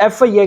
FIA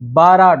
12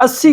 80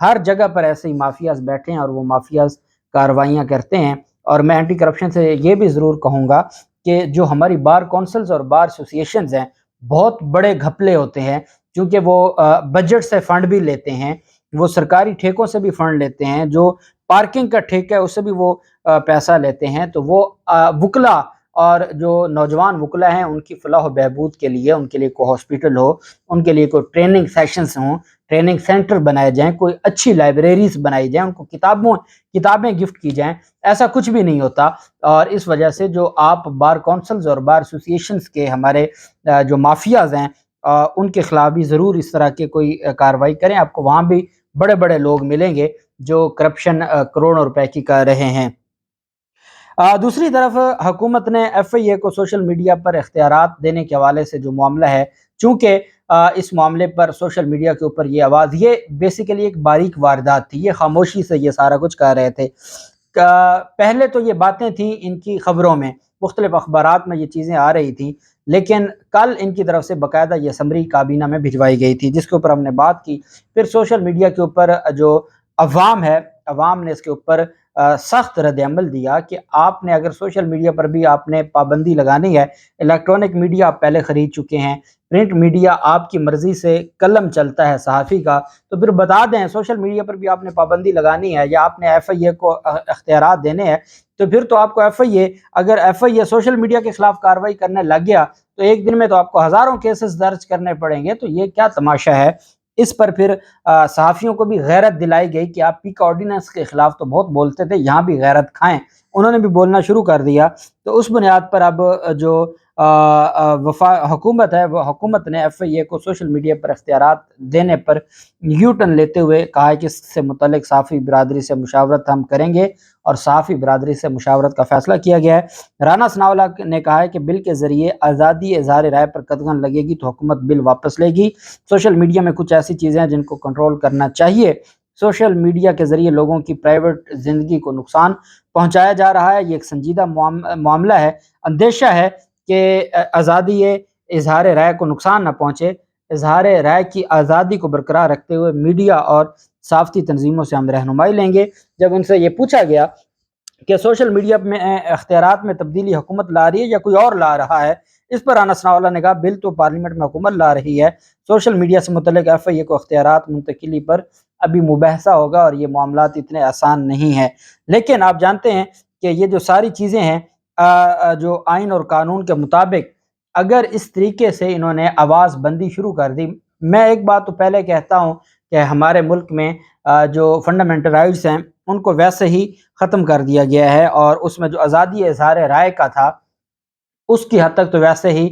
ہر جگہ پر ایسے ہی mafias بیٹھے ہیں اور وہ مافیاز کارروائیاں کرتے ہیں۔ اور میں اینٹی کرپشن سے یہ بھی ضرور کہوں گا کہ جو ہماری بار کونسلز اور بار ایسوسیشنز ہیں بہت بڑے گھپلے ہوتے ہیں، کیونکہ وہ بجٹ سے فنڈ بھی لیتے ہیں، وہ سرکاری ٹھیکوں سے بھی فنڈ لیتے ہیں، جو پارکنگ کا ٹھیکہ ہے اس سے بھی وہ پیسہ لیتے ہیں۔ تو وہ وکلا اور جو نوجوان وکلا ہیں ان کی فلاح و بہبود کے لیے، ان کے لیے کوئی ہاسپٹل ہو، ان کے لیے کوئی ٹریننگ سیشنز ہوں، ٹریننگ سینٹر بنائے جائیں، کوئی اچھی لائبریریز بنائی جائیں، ان کو کتابیں گفٹ کی جائیں، ایسا کچھ بھی نہیں ہوتا۔ اور اس وجہ سے جو آپ بار کونسلز اور بار ایسوسیشنز کے ہمارے جو مافیاز ہیں ان کے خلاف بھی ضرور اس طرح کے کوئی کارروائی کریں۔ آپ کو وہاں بھی بڑے بڑے لوگ ملیں گے جو کرپشن کروڑوں روپے کی کر رہے ہیں۔ دوسری طرف حکومت نے ایف آئی اے کو سوشل میڈیا پر اختیارات دینے کے حوالے سے جو معاملہ ہے، چونکہ اس معاملے پر سوشل میڈیا کے اوپر یہ آواز، یہ بیسیکلی ایک باریک واردات تھی، یہ خاموشی سے یہ سارا کچھ کر رہے تھے۔ پہلے تو یہ باتیں تھیں ان کی خبروں میں، مختلف اخبارات میں یہ چیزیں آ رہی تھیں، لیکن کل ان کی طرف سے باقاعدہ یہ سمری کابینہ میں بھجوائی گئی تھی، جس کے اوپر ہم نے بات کی۔ پھر سوشل میڈیا کے اوپر جو عوام ہے، عوام نے اس کے اوپر سخت رد عمل دیا کہ آپ نے اگر سوشل میڈیا پر بھی آپ نے پابندی لگانی ہے، الیکٹرانک میڈیا آپ پہلے خرید چکے ہیں، پرنٹ میڈیا آپ کی مرضی سے قلم چلتا ہے صحافی کا، تو پھر بتا دیں سوشل میڈیا پر بھی آپ نے پابندی لگانی ہے یا آپ نے ایف آئی اے کو اختیارات دینے ہیں، تو پھر تو آپ کو ایف آئی اے، اگر F I A social media کے خلاف کارروائی کرنے لگ گیا تو ایک دن میں تو آپ کو ہزاروں کیسز درج کرنے پڑیں گے۔ تو یہ کیا تماشا ہے؟ اس پر پھر صحافیوں کو بھی غیرت دلائی گئی کہ آپ پیک آرڈیننس کے خلاف تو بہت بولتے تھے، یہاں بھی غیرت کھائیں، انہوں نے بھی بولنا شروع کر دیا۔ تو اس بنیاد پر اب جو حکومت ہے، وہ حکومت نے ایف آئی اے کو سوشل میڈیا پر اختیارات دینے پر یو ٹرن لیتے ہوئے کہا ہے کہ اس سے متعلق صحافی برادری سے مشاورت ہم کریں گے، اور صحافی برادری سے مشاورت کا فیصلہ کیا گیا ہے۔ رانا ثناءاللہ نے کہا ہے کہ بل کے ذریعے آزادی اظہار رائے پر قدغن لگے گی تو حکومت بل واپس لے گی۔ سوشل میڈیا میں کچھ ایسی چیزیں ہیں جن کو کنٹرول کرنا چاہیے۔ سوشل میڈیا کے ذریعے لوگوں کی پرائیویٹ زندگی کو نقصان پہنچایا جا رہا ہے، یہ ایک سنجیدہ معاملہ ہے۔ اندیشہ ہے کہ آزادی اظہار رائے کو نقصان نہ پہنچے۔ اظہار رائے کی آزادی کو برقرار رکھتے ہوئے میڈیا اور صحافتی تنظیموں سے ہم رہنمائی لیں گے۔ جب ان سے یہ پوچھا گیا کہ سوشل میڈیا میں اختیارات میں تبدیلی حکومت لا رہی ہے یا کوئی اور لا رہا ہے، اس پر رانا ثناءاللہ نے کہا بل تو پارلیمنٹ میں حکومت لا رہی ہے، سوشل میڈیا سے متعلق ایف آئی اے کو اختیارات منتقلی پر ابھی مباحثہ ہوگا اور یہ معاملات اتنے آسان نہیں ہیں۔ لیکن آپ جانتے ہیں کہ یہ جو ساری چیزیں ہیں جو آئین اور قانون کے مطابق اگر اس طریقے سے انہوں نے آواز بندی شروع کر دی، میں ایک بات تو پہلے کہتا ہوں کہ ہمارے ملک میں جو فنڈامنٹل رائٹس ہیں ان کو ویسے ہی ختم کر دیا گیا ہے، اور اس میں جو آزادی اظہار رائے کا تھا اس کی حد تک تو ویسے ہی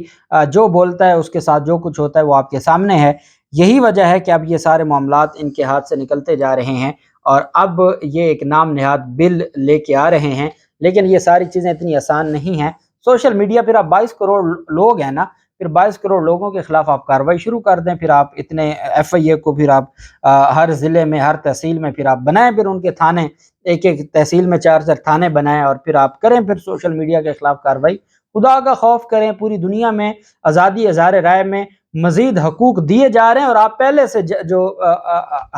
جو بولتا ہے اس کے ساتھ جو کچھ ہوتا ہے وہ آپ کے سامنے ہے۔ یہی وجہ ہے کہ اب یہ سارے معاملات ان کے ہاتھ سے نکلتے جا رہے ہیں اور اب یہ ایک نام نہاد بل لے کے آ رہے ہیں، لیکن یہ ساری چیزیں اتنی آسان نہیں ہیں۔ سوشل میڈیا پھر آپ 22 کروڑ لوگ ہیں نا، پھر 22 کروڑ لوگوں کے خلاف آپ کارروائی شروع کر دیں، پھر آپ اتنے ایف آئی اے کو پھر آپ ہر ضلع میں ہر تحصیل میں پھر آپ بنائیں، پھر ان کے تھانے، ایک ایک تحصیل میں 4 تھانے بنائیں اور پھر آپ کریں پھر سوشل میڈیا کے خلاف کارروائی۔ خدا کا خوف کریں، پوری دنیا میں آزادی اظہار رائے میں مزید حقوق دیے جا رہے ہیں اور آپ پہلے سے جو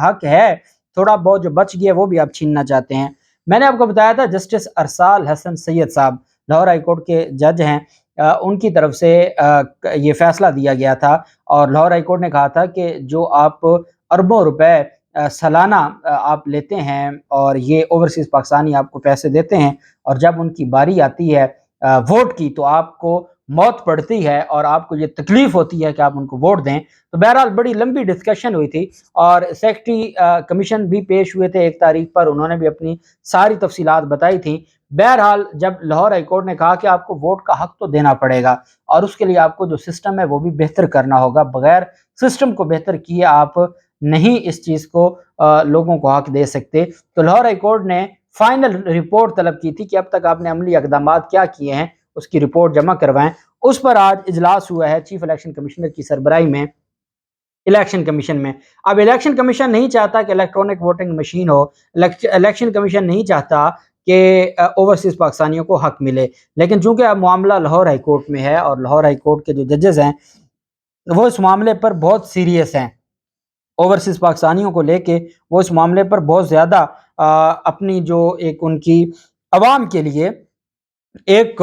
حق ہے تھوڑا بہت جو بچ گیا وہ بھی آپ چھیننا چاہتے ہیں۔ میں نے آپ کو بتایا تھا جسٹس ارسال حسن سید صاحب لاہور ہائی کورٹ کے جج ہیں، ان کی طرف سے یہ فیصلہ دیا گیا تھا اور لاہور ہائی کورٹ نے کہا تھا کہ جو آپ اربوں روپے سالانہ آپ لیتے ہیں اور یہ اوورسیز پاکستانی آپ کو پیسے دیتے ہیں اور جب ان کی باری آتی ہے ووٹ کی تو آپ کو موت پڑتی ہے اور آپ کو یہ تکلیف ہوتی ہے کہ آپ ان کو ووٹ دیں۔ تو بہرحال بڑی لمبی ڈسکشن ہوئی تھی اور سیکرٹری کمیشن بھی پیش ہوئے تھے ایک تاریخ پر، انہوں نے بھی اپنی ساری تفصیلات بتائی تھیں۔ بہرحال جب لاہور ہائی کورٹ نے کہا کہ آپ کو ووٹ کا حق تو دینا پڑے گا اور اس کے لیے آپ کو جو سسٹم ہے وہ بھی بہتر کرنا ہوگا، بغیر سسٹم کو بہتر کیے آپ نہیں اس چیز کو لوگوں کو حق دے سکتے، تو لاہور ہائی کورٹ نے فائنل رپورٹ طلب کی تھی کہ اب تک آپ نے عملی اقدامات کیا کیے ہیں، اس کی رپورٹ جمع کروائیں۔ اس پر آج اجلاس ہوا ہے چیف الیکشن کمشنر کی سربراہی میں الیکشن کمیشن میں۔ اب الیکشن کمیشن نہیں چاہتا کہ الیکٹرانک ووٹنگ مشین ہو، الیکشن کمیشن نہیں چاہتا کہ اوورسیز پاکستانیوں کو حق ملے، لیکن چونکہ اب معاملہ لاہور ہائی کورٹ میں ہے اور لاہور ہائی کورٹ کے جو ججز ہیں وہ اس معاملے پر بہت سیریس ہیں اوورسیز پاکستانیوں کو لے کے وہ اس معاملے پر بہت زیادہ اپنی جو ایک ان کی عوام کے لیے 1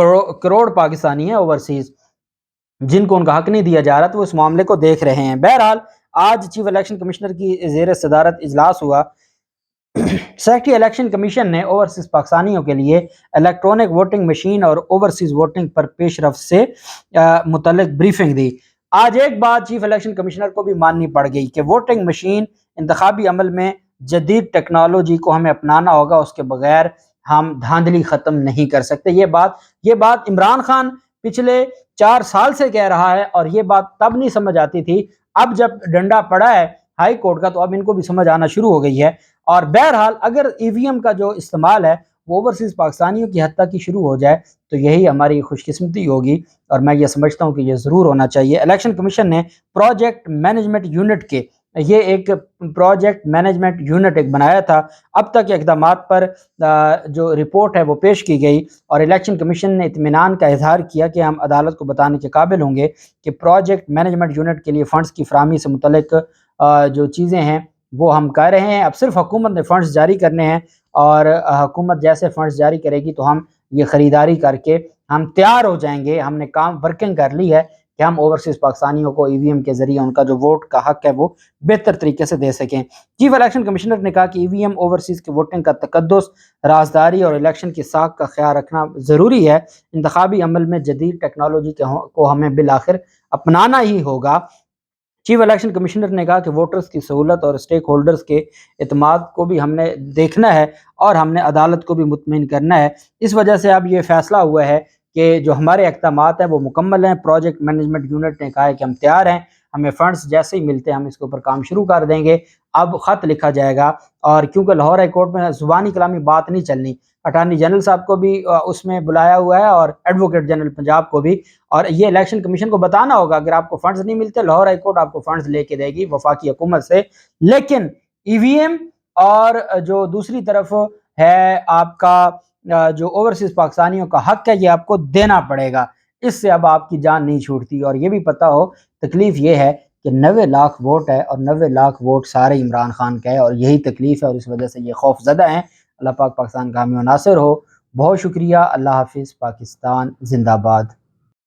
کروڑ پاکستانی ہیں اوورسیز جن کو ان کا حق نہیں دیا جا رہا، تو وہ اس معاملے کو دیکھ رہے ہیں۔ بہرحال آج چیف الیکشن کمشنر کی زیر صدارت اجلاس ہوا۔ سیکٹری الیکشن کمیشن نے اوورسیز پاکستانیوں کے لیے الیکٹرانک ووٹنگ مشین اور اوورسیز ووٹنگ پر پیش رفت سے متعلق بریفنگ دی۔ آج ایک بات چیف الیکشن کمشنر کو بھی ماننی پڑ گئی کہ ووٹنگ مشین انتخابی عمل میں جدید ٹیکنالوجی کو ہمیں اپنانا ہوگا، اس کے بغیر ہم دھاندلی ختم نہیں کر سکتے۔ یہ بات عمران خان پچھلے 4 سال سے کہہ رہا ہے، اور یہ بات تب نہیں سمجھ آتی تھی، اب جب ڈنڈا پڑا ہے ہائی کورٹ کا تو اب ان کو بھی سمجھ آنا شروع ہو گئی ہے۔ اور بہرحال اگر ای وی ایم کا جو استعمال ہے وہ اوورسیز پاکستانیوں کی حد تک کی شروع ہو جائے تو یہی ہماری خوش قسمتی ہوگی، اور میں یہ سمجھتا ہوں کہ یہ ضرور ہونا چاہیے۔ الیکشن کمیشن نے پروجیکٹ مینجمنٹ یونٹ کے ایک بنایا تھا۔ اب تک اقدامات پر جو رپورٹ ہے وہ پیش کی گئی، اور الیکشن کمیشن نے اطمینان کا اظہار کیا کہ ہم عدالت کو بتانے کے قابل ہوں گے کہ پروجیکٹ مینجمنٹ یونٹ کے لیے فنڈز کی فراہمی سے متعلق جو چیزیں ہیں وہ ہم کر رہے ہیں۔ اب صرف حکومت نے فنڈز جاری کرنے ہیں، اور حکومت جیسے فنڈز جاری کرے گی تو ہم یہ خریداری کر کے ہم تیار ہو جائیں گے۔ ہم نے کام ورکنگ کر لی ہے کہ ہم اوورسیز پاکستانیوں کو ای وی ایم کے ذریعے ان کا جو ووٹ کا حق ہے وہ بہتر طریقے سے دے سکیں۔ چیف الیکشن کمشنر نے کہا کہ ای وی ایم اوورسیز کی ووٹنگ کا تقدس، رازداری اور الیکشن کی ساکھ کا خیال رکھنا ضروری ہے۔ انتخابی عمل میں جدید ٹیکنالوجی کو ہمیں بالآخر اپنانا ہی ہوگا۔ چیف الیکشن کمشنر نے کہا کہ ووٹرز کی سہولت اور سٹیک ہولڈرز کے اعتماد کو بھی ہم نے دیکھنا ہے، اور ہم نے عدالت کو بھی مطمئن کرنا ہے۔ اس وجہ سے اب یہ فیصلہ ہوا ہے کہ جو ہمارے اقدامات ہیں وہ مکمل ہیں۔ پروجیکٹ مینجمنٹ یونٹ نے کہا ہے کہ ہم تیار ہیں، ہمیں فنڈز جیسے ہی ملتے ہیں ہم اس کے اوپر کام شروع کر دیں گے۔ اب خط لکھا جائے گا، اور کیونکہ لاہور ہائی کورٹ میں زبانی کلامی بات نہیں چلنی، اٹارنی جنرل صاحب کو بھی اس میں بلایا ہوا ہے، اور ایڈوکیٹ جنرل پنجاب کو بھی، اور یہ الیکشن کمیشن کو بتانا ہوگا اگر آپ کو فنڈز نہیں ملتے لاہور ہائی کورٹ آپ کو فنڈز لے کے دے گی وفاقی حکومت سے۔ لیکن ای وی ایم اور جو دوسری طرف ہے آپ کا جو اوورسیز پاکستانیوں کا حق ہے یہ آپ کو دینا پڑے گا، اس سے اب آپ کی جان نہیں چھوٹتی۔ اور یہ بھی پتہ ہو تکلیف یہ ہے کہ 90 لاکھ ووٹ ہے، اور 90 لاکھ ووٹ سارے عمران خان کا ہے، اور یہی تکلیف ہے، اور اس وجہ سے یہ خوف زدہ ہیں۔ اللہ پاک پاکستان کا حامی و ناصر ہو۔ بہت شکریہ۔ اللہ حافظ۔ پاکستان زندہ باد۔